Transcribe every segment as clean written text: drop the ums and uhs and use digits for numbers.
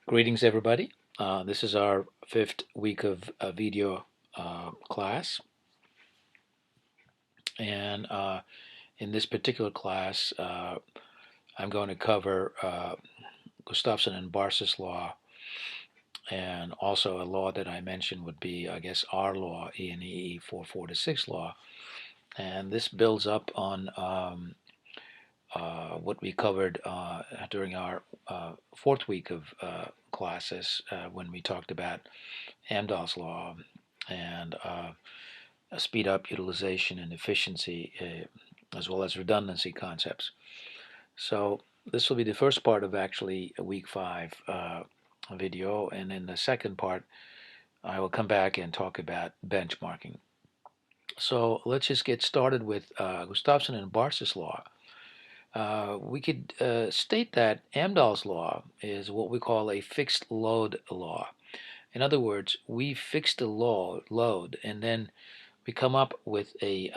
Greetings, everybody. This is our fifth week of video class, and in this particular class, I'm going to cover Gustafson and Barsis law, and also a law that I mentioned would be, I guess, our law, ENEE446 law, and this builds up on what we covered during our fourth week of classes when we talked about Amdahl's law and speed up utilization and efficiency as well as redundancy concepts. So this will be the first part of actually a week 5 video, and in the second part I will come back and talk about benchmarking. So let's just get started with Gustafson and Barsis law. We could state that Amdahl's law is what we call a fixed load law. In other words, we fix the load and then we come up with a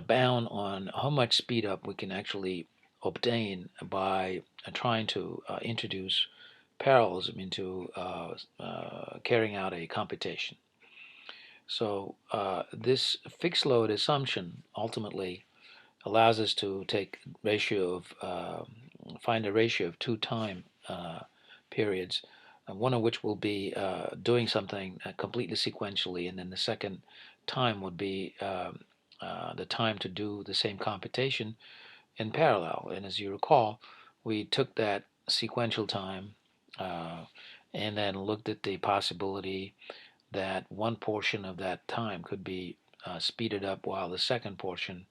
bound on how much speed up we can actually obtain by trying to introduce parallelism into carrying out a computation. So this fixed load assumption ultimately allows us to take ratio of find a ratio of two time periods, one of which will be doing something completely sequentially, and then the second time would be the time to do the same computation in parallel. And as you recall, we took that sequential time and then looked at the possibility that one portion of that time could be speeded up while the second portion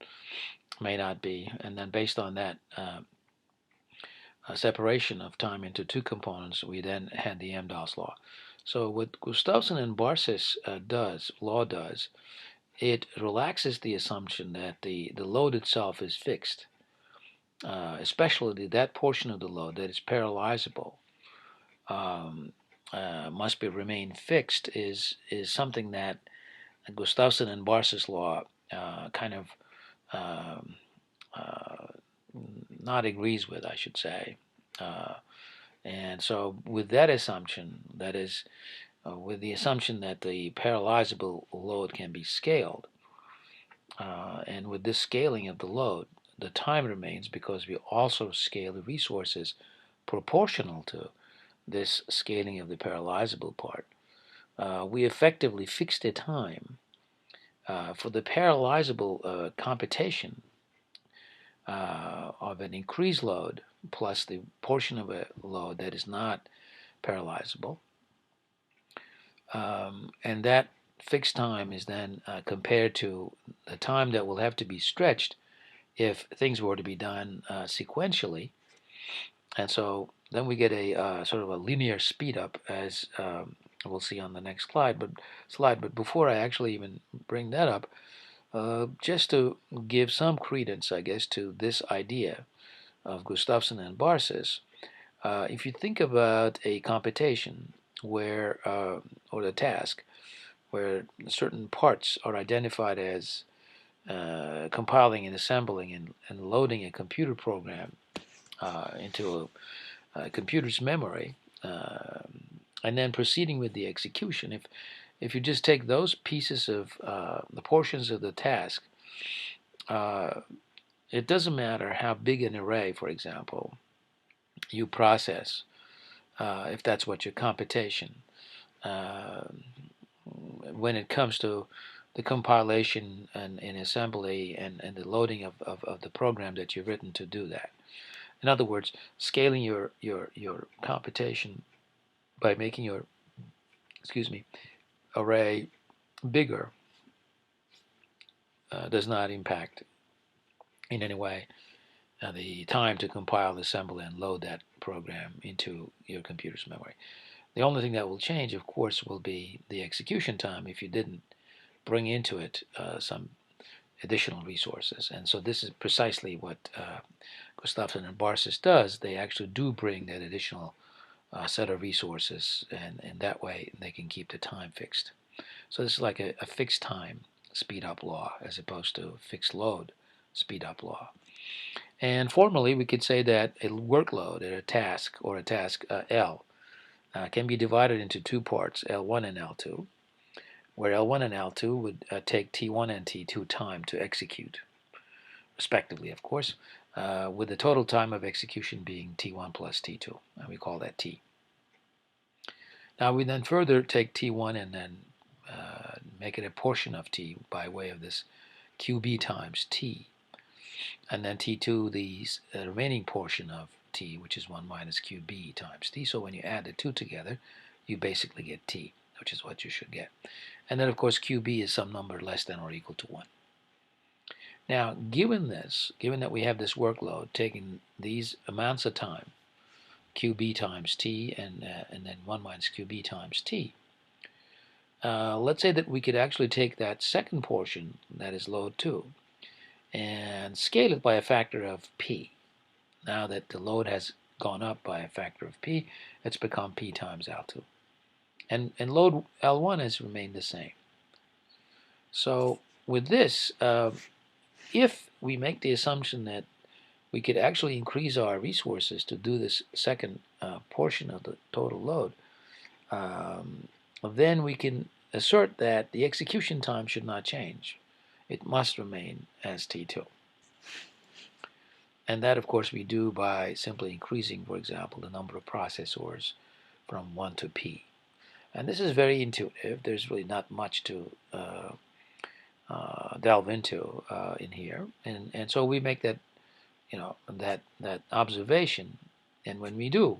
may not be. And then based on that separation of time into two components, we then had the Amdahl's law. So what Gustafson and Barsis law does, it relaxes the assumption that the load itself is fixed, especially that portion of the load that is parallelizable must be remain fixed is something that Gustafson and Barsis law kind of um, uh, not agrees with, I should say. And so with that assumption, that is, with the assumption that the parallelizable load can be scaled, and with this scaling of the load, the time remains because we also scale the resources proportional to this scaling of the parallelizable part. We effectively fix the time for the parallelizable computation of an increased load plus the portion of a load that is not parallelizable. And that fixed time is then compared to the time that will have to be stretched if things were to be done sequentially. And so then we get a sort of a linear speed up, as we'll see on the next slide. But before I actually even bring that up, just to give some credence, I guess, to this idea of Gustafson and Barsis, if you think about a computation where, or a task, where certain parts are identified as compiling and assembling and loading a computer program into a computer's memory, and then proceeding with the execution. If you just take those pieces of the portions of the task, it doesn't matter how big an array, for example, you process, if that's what your computation. Uh, when it comes to the compilation and assembly and the loading of the program that you've written to do that. In other words, scaling your computation by making your array bigger does not impact in any way the time to compile, assemble, and load that program into your computer's memory. The only thing that will change, of course, will be the execution time if you didn't bring into it some additional resources. And so this is precisely what Gustafson and Barsis does. They actually do bring that additional set of resources, and that way they can keep the time fixed. So this is like a fixed time speed up law as opposed to fixed load speed up law. And formally, we could say that a workload at a task or a task L can be divided into two parts, L1 and L2, where L1 and L2 would take T1 and T2 time to execute, respectively, of course, with the total time of execution being T1 plus T2, and we call that T. Now we then further take T1 and then make it a portion of T by way of this QB times T, and then T2 the remaining portion of T, which is 1 minus QB times T. So when you add the two together, you basically get T, which is what you should get. And then of course QB is some number less than or equal to 1. Now given that we have this workload taking these amounts of time, QB times T and then 1 minus QB times T, let's say that we could actually take that second portion, that is load 2, and scale it by a factor of P. Now that the load has gone up by a factor of P, it's become P times L2. And load L1 has remained the same. So with this, if we make the assumption that we could actually increase our resources to do this second portion of the total load, then we can assert that the execution time should not change. It must remain as T2. And that, of course, we do by simply increasing, for example, the number of processors from 1 to P. And this is very intuitive. There's really not much to delve into in here. And so we make that, that observation. And when we do,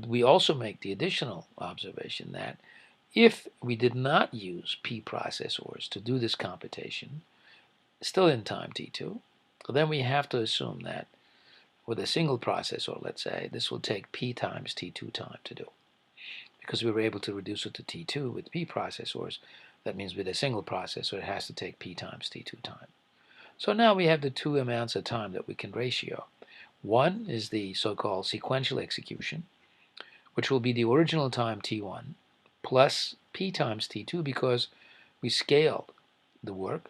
we also make the additional observation that if we did not use P processors to do this computation, still in time T2, then we have to assume that with a single processor, let's say, this will take P times T2 time to do. Because we were able to reduce it to T2 with P processors, that means with a single processor it has to take P times T2 time. So now we have the two amounts of time that we can ratio. One is the so-called sequential execution, which will be the original time T1 plus P times T2 because we scaled the work,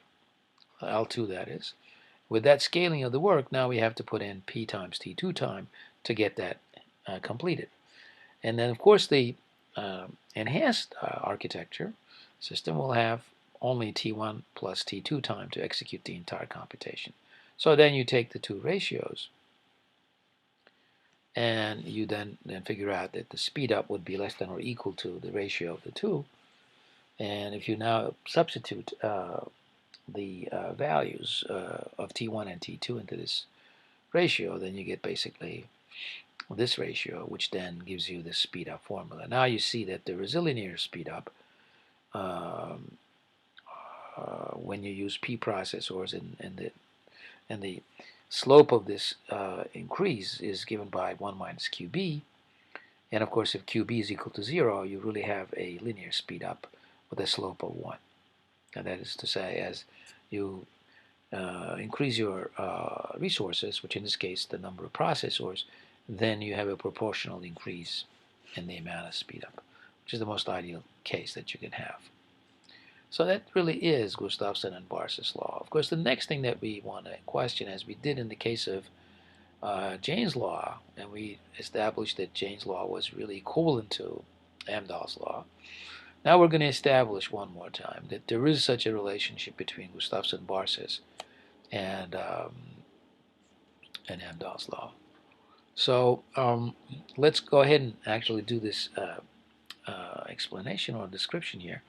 L2 that is. With that scaling of the work, now we have to put in P times T2 time to get that completed. And then of course the enhanced architecture system will have only T1 plus T2 time to execute the entire computation. So then you take the two ratios and you then figure out that the speed up would be less than or equal to the ratio of the two. And if you now substitute the values of T1 and T2 into this ratio, then you get basically this ratio, which then gives you the speed up formula. Now you see that there is a linear speed up when you use P processors, and the slope of this increase is given by 1 minus QB. And of course, if QB is equal to 0, you really have a linear speed up with a slope of 1. And that is to say, as you increase your resources, which in this case the number of processors, then you have a proportional increase in the amount of speed up, which is the most ideal case that you can have. So that really is Gustafson and Barsa's law. Of course, the next thing that we want to question, as we did in the case of Jane's law, and we established that Jane's law was really equivalent to Amdahl's law. Now we're going to establish one more time that there is such a relationship between Gustafson and Barsa's and Amdahl's law. So let's go ahead and actually do this explanation or description here.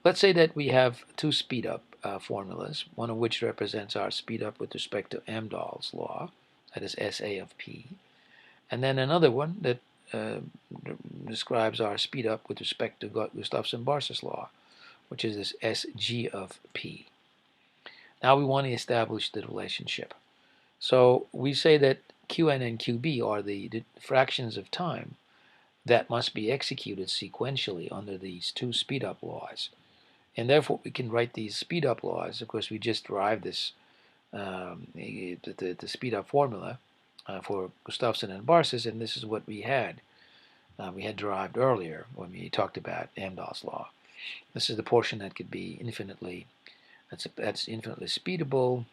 Let's say that we have two speed up formulas, one of which represents our speed up with respect to Amdahl's law, that is SA of P, and then another one that describes our speed up with respect to Gustafson-Barsa's law, which is this SG of P. Now we want to establish the relationship. So we say that Qn and Qb are the fractions of time that must be executed sequentially under these two speed up laws. And therefore we can write these speed up laws. Of course, we just derived this the speed up formula for Gustafson and Barsa's, and this is what we had derived earlier when we talked about Amdahl's law. This is the portion that could be infinitely speedable,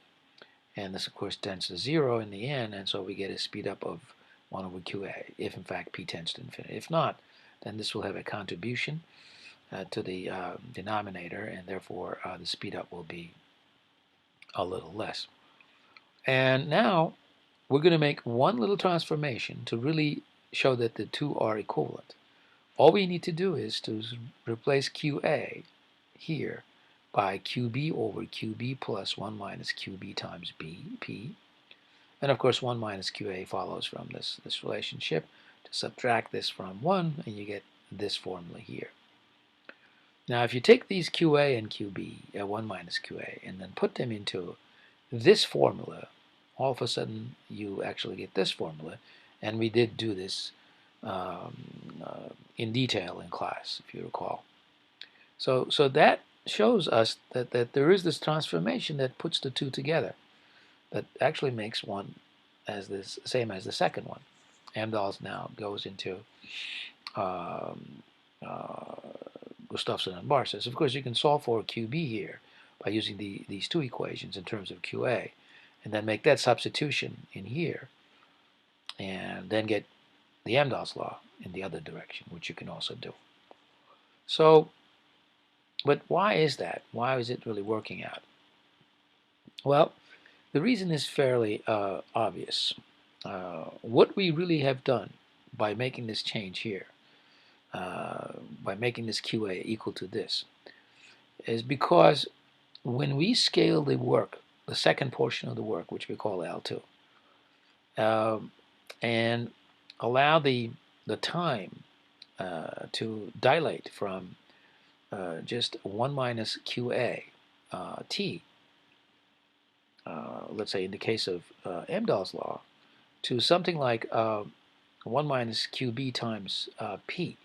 and this of course tends to 0 in the end, and so we get a speed up of 1 over QA, if in fact P tends to infinity. If not, then this will have a contribution to the denominator, and therefore the speed up will be a little less. And now we're going to make one little transformation to really show that the two are equivalent. All we need to do is to replace QA here by QB over QB plus 1 minus QB times P. And of course 1 minus QA follows from this relationship. To subtract this from 1, and you get this formula here. Now if you take these QA and QB, 1 minus QA, and then put them into this formula, all of a sudden you actually get this formula. And we did do this in detail in class, if you recall. So that shows us that there is this transformation that puts the two together, that actually makes one as this same as the second one. Amdahl's now goes into Gustafsson and Barsas. Of course, you can solve for QB here by using these two equations in terms of QA, and then make that substitution in here, and then get the Amdahl's law in the other direction, which you can also do. So, but why is that? Why is it really working out? Well, the reason is fairly obvious. What we really have done by making this change here, by making this QA equal to this, is because when we scale the work, the second portion of the work, which we call L2, and allow the time to dilate from just 1 minus QA T, let's say in the case of Amdahl's law, to something like 1 minus QB times P.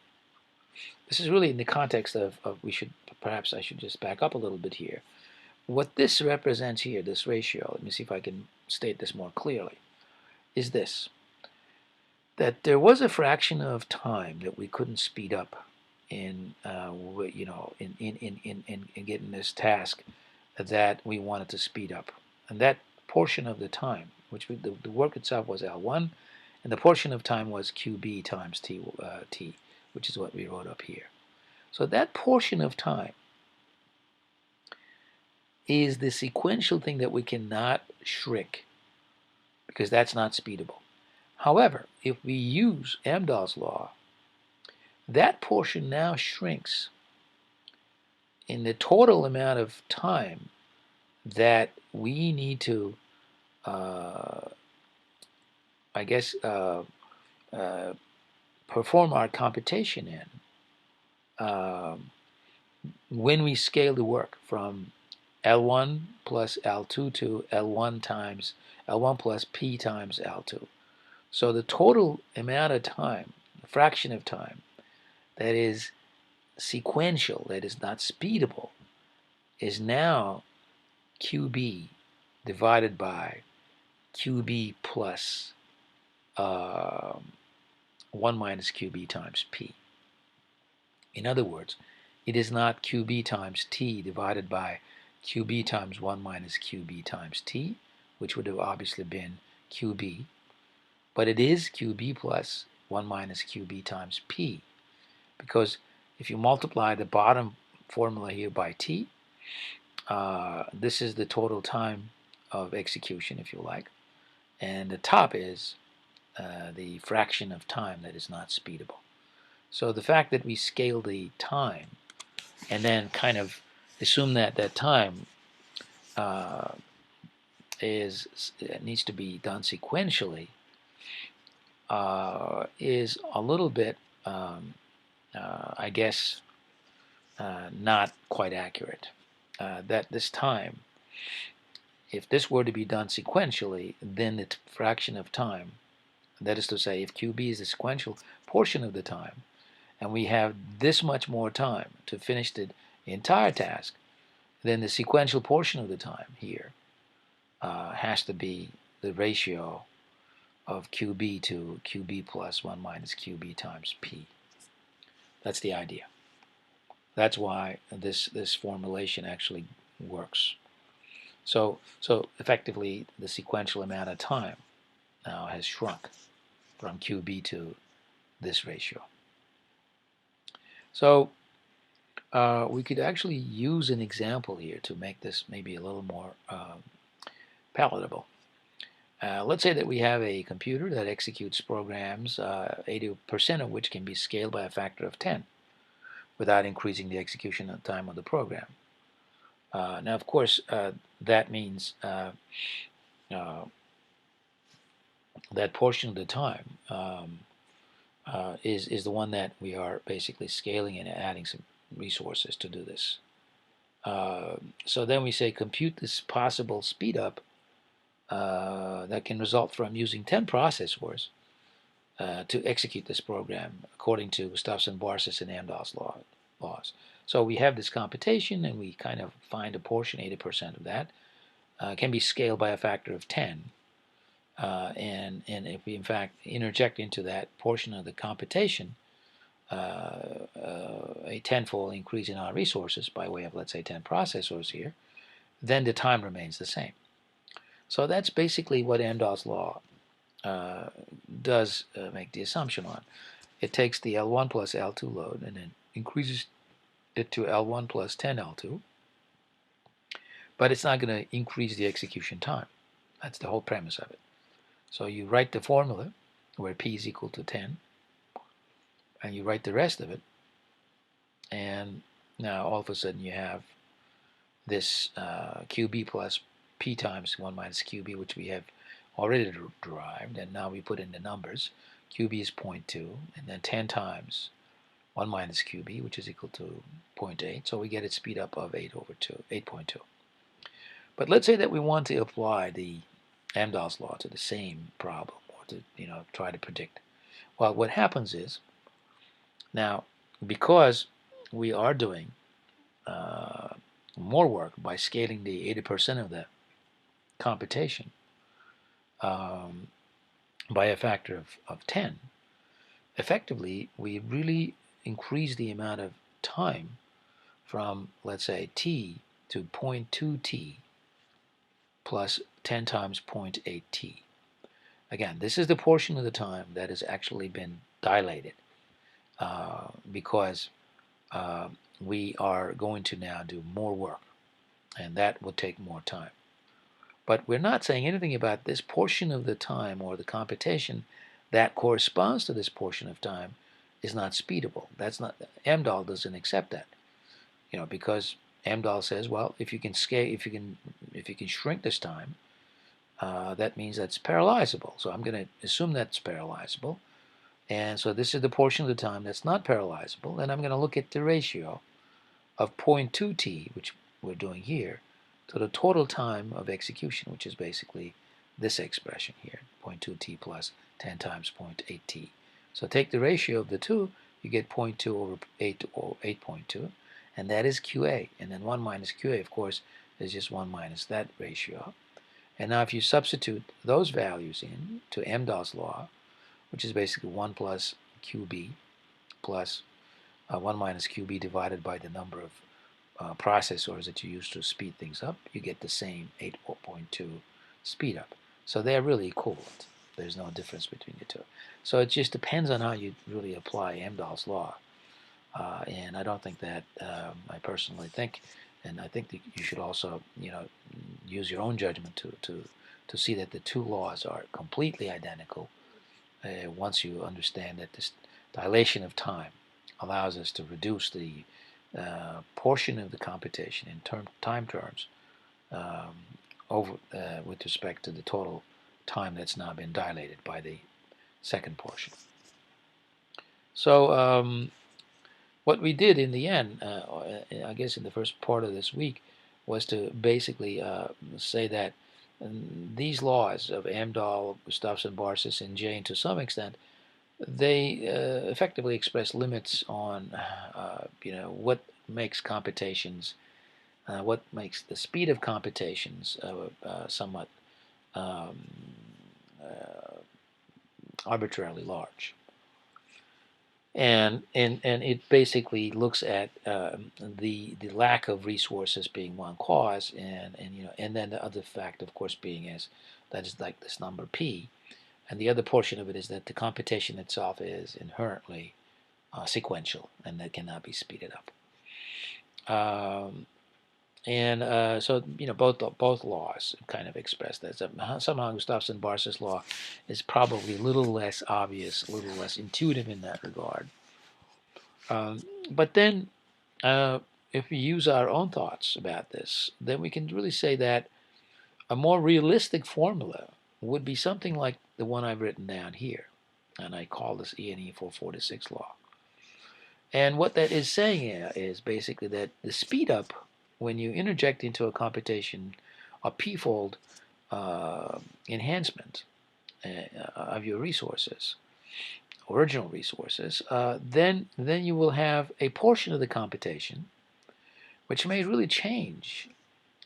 This is really in the context of perhaps I should just back up a little bit here. What this represents here, this ratio, let me see if I can state this more clearly, is this: that there was a fraction of time that we couldn't speed up in in getting this task that we wanted to speed up, and that portion of the time, which the work itself was L1, and the portion of time was QB times T, which is what we wrote up here. So that portion of time is the sequential thing that we cannot shrink, because that's not speedable. However, if we use Amdahl's law, that portion now shrinks in the total amount of time that we need to, perform our computation in when we scale the work from L1 plus L2 to L1 plus P times L2. So the total amount of time, the fraction of time that is sequential, that is not speedable, is now QB divided by QB plus 1 minus QB times P. In other words, it is not QB times T divided by QB times 1 minus QB times T, which would have obviously been QB, but it is QB plus 1 minus QB times P, because if you multiply the bottom formula here by T, this is the total time of execution, if you like, and the top is the fraction of time that is not speedable. So the fact that we scale the time and then kind of assume that that time needs to be done sequentially is a little bit, I guess, not quite accurate. That this time, if this were to be done sequentially, then the fraction of time, that is to say, if QB is the sequential portion of the time, and we have this much more time to finish the entire task, then the sequential portion of the time here has to be the ratio of QB to QB plus 1 minus QB times P. That's the idea. That's why this formulation actually works. So effectively, the sequential amount of time now has shrunk. from QB to this ratio. So we could actually use an example here to make this maybe a little more palatable. Let's say that we have a computer that executes programs, 80% of which can be scaled by a factor of 10 without increasing the execution time of the program. Now, of course, that means that portion of the time is the one that we are basically scaling and adding some resources to do this. So then we say compute this possible speed up that can result from using 10 processors to execute this program according to Gustafsson-Barsis and Amdahl's laws. So we have this computation, and we kind of find a portion, 80% of that, can be scaled by a factor of 10. And if we, in fact, interject into that portion of the computation a tenfold increase in our resources by way of, let's say, 10 processors here, then the time remains the same. So that's basically what Amdahl's law does make the assumption on. It takes the L1 plus L2 load and then increases it to L1 plus 10 L2, but it's not going to increase the execution time. That's the whole premise of it. So you write the formula where P is equal to 10, and you write the rest of it, and now all of a sudden you have this QB plus P times 1 minus QB, which we have already derived, and now we put in the numbers. QB is 0.2, and then 10 times 1 minus QB, which is equal to 0.8, so we get a speed up of 8.2. But let's say that we want to apply the Amdahl's law to the same problem, or to try to predict. Well, what happens is, now, because we are doing more work by scaling the 80% of the computation by a factor of 10, effectively we really increase the amount of time from, let's say, t to 0.2 t plus 10 times 0.8 t. Again, this is the portion of the time that has actually been dilated because we are going to now do more work, and that will take more time. But we're not saying anything about this portion of the time or the computation that corresponds to this portion of time is not speedable. That's not, Amdahl doesn't accept that, because Amdahl says, well, if you can scale, if you can shrink this time, that means that's parallelizable. So I'm going to assume that's parallelizable, and so this is the portion of the time that's not parallelizable, and I'm going to look at the ratio of 0.2 t, which we're doing here, to the total time of execution, which is basically this expression here, 0.2 t plus 10 times 0.8 t. So take the ratio of the two, you get 0.2 over 8.2, and that is QA. And then 1 minus QA, of course, is just 1 minus that ratio. And now if you substitute those values in to Amdahl's law, which is basically 1 plus QB plus 1 minus QB divided by the number of processors that you use to speed things up, you get the same 8.2 speed up. So they're really equivalent. There's no difference between the two. So it just depends on how you really apply Amdahl's law. And I don't think that, I personally think, and I think that you should also, use your own judgment to see that the two laws are completely identical once you understand that this dilation of time allows us to reduce the portion of the computation in time terms with respect to the total time that's now been dilated by the second portion. So what we did in the end, I guess in the first part of this week, was to basically say that these laws of Amdahl, Gustafsson-Barsis, and Jane, to some extent, they effectively express limits on what makes computations, what makes the speed of computations somewhat arbitrarily large. And it basically looks at the lack of resources being one cause, and then the other fact, of course, being that is like this number p, And the other portion of it is that the computation itself is inherently sequential, and that cannot be speeded up. So both laws kind of express that. Somehow Gustafsson-Barsa's law is probably a little less obvious, a little less intuitive in that regard. But then, if we use our own thoughts about this, then we can really say that a more realistic formula would be something like the one I've written down here, and I call this ENEE446 law. And what that is saying is basically that the speed up when you interject into a computation a p-fold enhancement of your resources, original resources, then you will have a portion of the computation which may really change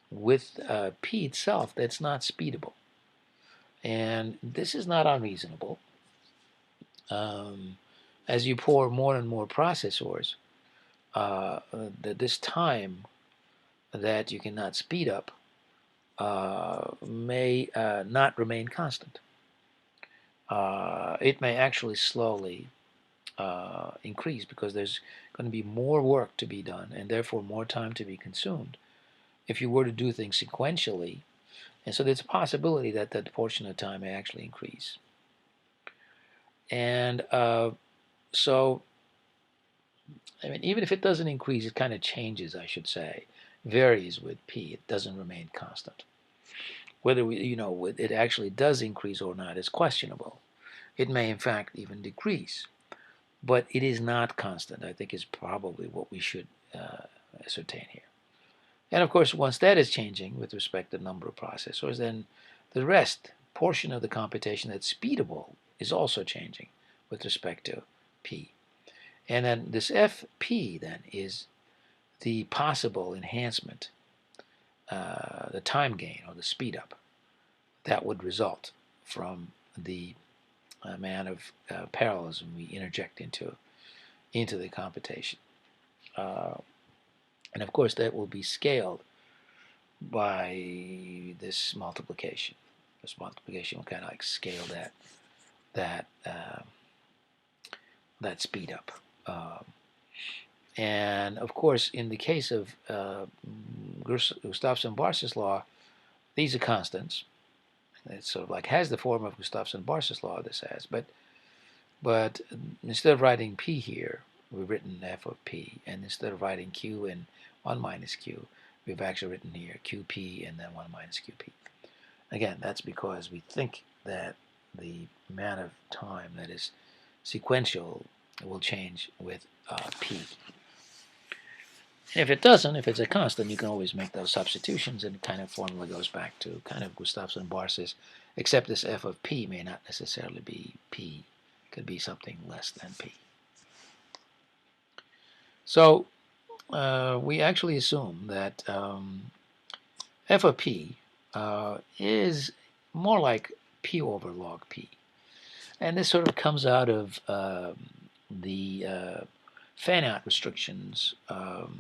with p itself that's not speedable. And this is not unreasonable. As you pour more and more processors, this time that you cannot speed up may not remain constant. It may actually slowly increase because there's going to be more work to be done and therefore more time to be consumed if you were to do things sequentially. And so there's a possibility that that portion of time may actually increase. And so, I mean, even if it doesn't increase, it kind of changes, I should say, varies with p. It doesn't remain constant. Whether it actually does increase or not is questionable. It may, in fact, even decrease. But it is not constant, I think, is probably what we should ascertain here. And of course, once that is changing with respect to the number of processors, then the rest portion of the computation that's speedable is also changing with respect to p. And then this fp then is the possible enhancement, the time gain or the speed up that would result from the amount of parallelism we interject into the computation. And of course that will be scaled by this multiplication. This multiplication will kind of like scale that speed up. And of course, in the case of Gustafsson-Barsa's law, these are constants. It sort of like has the form of Gustafsson-Barsa's law. This has, but instead of writing p here, we've written f of p, and instead of writing q and 1 minus q, we've actually written here qp and then 1 minus qp. Again, that's because we think that the amount of time that is sequential will change with p. And if it doesn't, if it's a constant, you can always make those substitutions, and the kind of formula goes back to kind of Gustafsson-Barsa's, except this f of p may not necessarily be p. It could be something less than p. So we actually assume that f of p is more like p over log p. And this sort of comes out of the fan-out restrictions of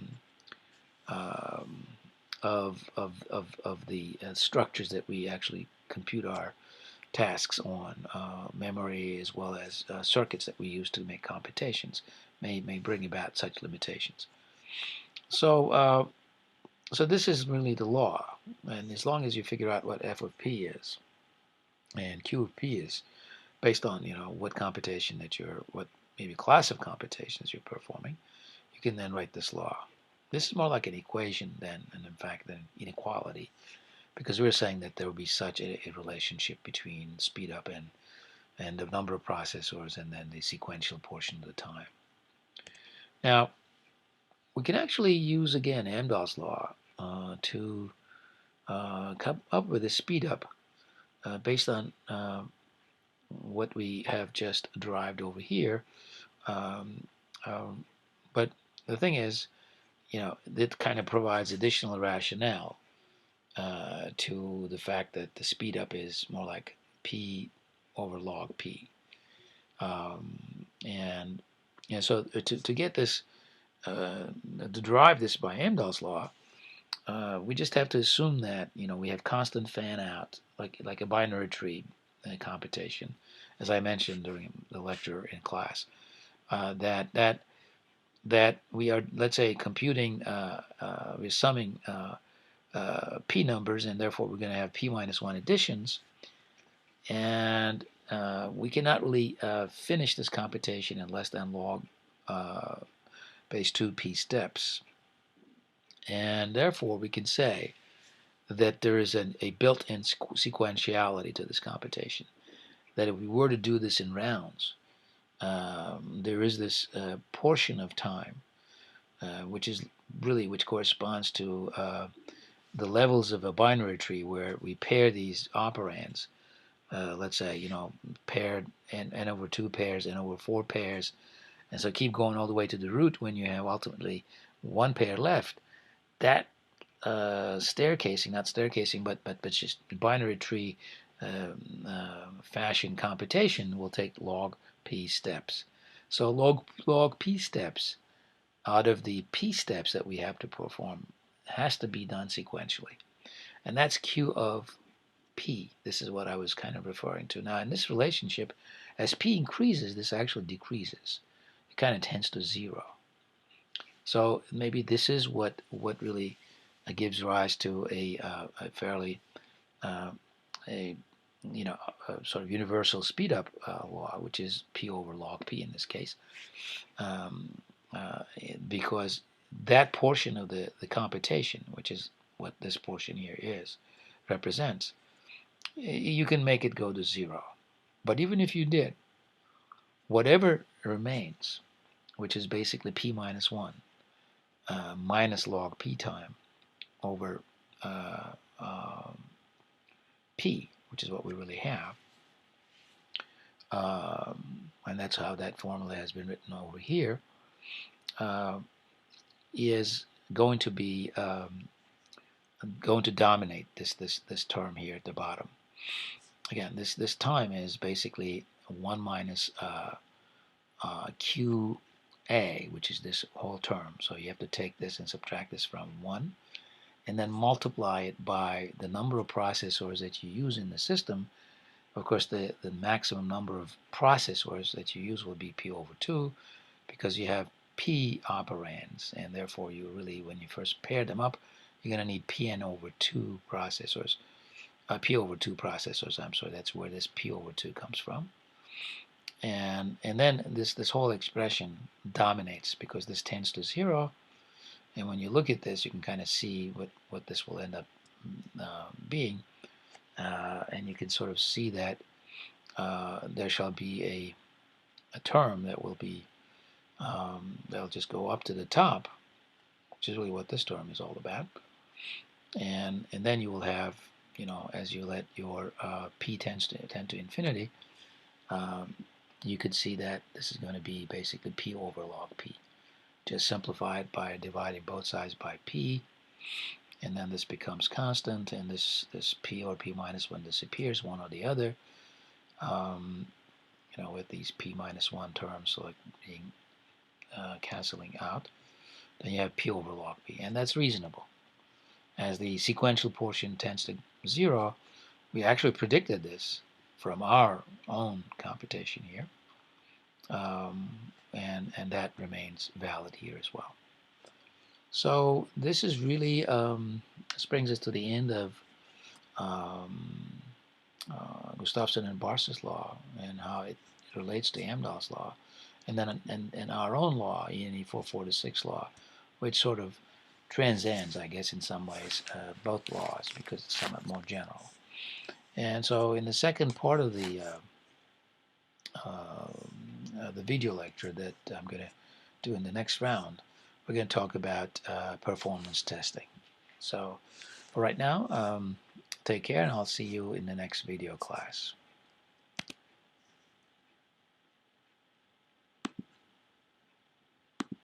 the structures that we actually compute our tasks on, memory as well as circuits that we use to make computations may bring about such limitations. So so this is really the law, and as long as you figure out what f of p is and q of p is, based on what computation that what maybe class of computations you're performing, you can then write this law. This is more like an equation than, and in fact, than inequality, because we're saying that there will be such a relationship between speed up and the number of processors and then the sequential portion of the time. Now, we can actually use again Amdahl's law to come up with a speed up based on what we have just derived over here. But the thing is, it kind of provides additional rationale to the fact that the speed up is more like p over log p. And so to get this, to derive this by Amdahl's law, we just have to assume that we have constant fan out, like a binary tree, computation, as I mentioned during the lecture in class, that we are, let's say, computing, we're summing p numbers, and therefore we're going to have p minus 1 additions, and we cannot really finish this computation in less than log base 2 p steps, and therefore we can say that there is a built-in sequentiality to this computation, that if we were to do this in rounds, there is this portion of time which corresponds to the levels of a binary tree where we pair these operands. Let's say, paired n over 2 pairs, n over 4 pairs, and so keep going all the way to the root when you have ultimately one pair left. That but just binary tree fashion computation will take log p steps. So log p steps out of the p steps that we have to perform has to be done sequentially, and that's q of p. This is what I was kind of referring to. Now, in this relationship, as p increases, this actually decreases. It kind of tends to 0. So maybe this is what really gives rise to a fairly a sort of universal speed up law, which is p over log p in this case, because that portion of the computation, which is what this portion here represents, you can make it go to 0. But even if you did, whatever remains, which is basically p minus 1 minus log p time over p, which is what we really have, and that's how that formula has been written over here, is going to be going to dominate this term here at the bottom. Again, this time is basically 1 minus QA, which is this whole term. So you have to take this and subtract this from 1, and then multiply it by the number of processors that you use in the system. Of course, the maximum number of processors that you use will be p over 2, because you have p operands, and therefore you really, when you first pair them up, you're going to need pn over 2 processors. P over 2 processors, I'm sorry, that's where this p over 2 comes from. And then this whole expression dominates because this tends to 0. And when you look at this, you can kind of see what this will end up being. And you can sort of see that there shall be a term that will be, that'll just go up to the top, which is really what this term is all about. And then you will have, as you let your p tend to infinity, you could see that this is going to be basically p over log p. Just simplify it by dividing both sides by p, and then this becomes constant, and this p or p minus 1 disappears, one or the other, with these p minus 1 terms like being canceling out. Then you have p over log p, and that's reasonable. As the sequential portion tends to 0, we actually predicted this from our own computation here, and that remains valid here as well. So this is really, this brings us to the end of Gustafson and Barsa's law and how it relates to Amdahl's law, and then and our own law, ENEE446 law, which sort of transcends, I guess, in some ways, both laws because it's somewhat more general. And so in the second part of the video lecture that I'm going to do in the next round, we're going to talk about performance testing. So for right now, take care, and I'll see you in the next video class.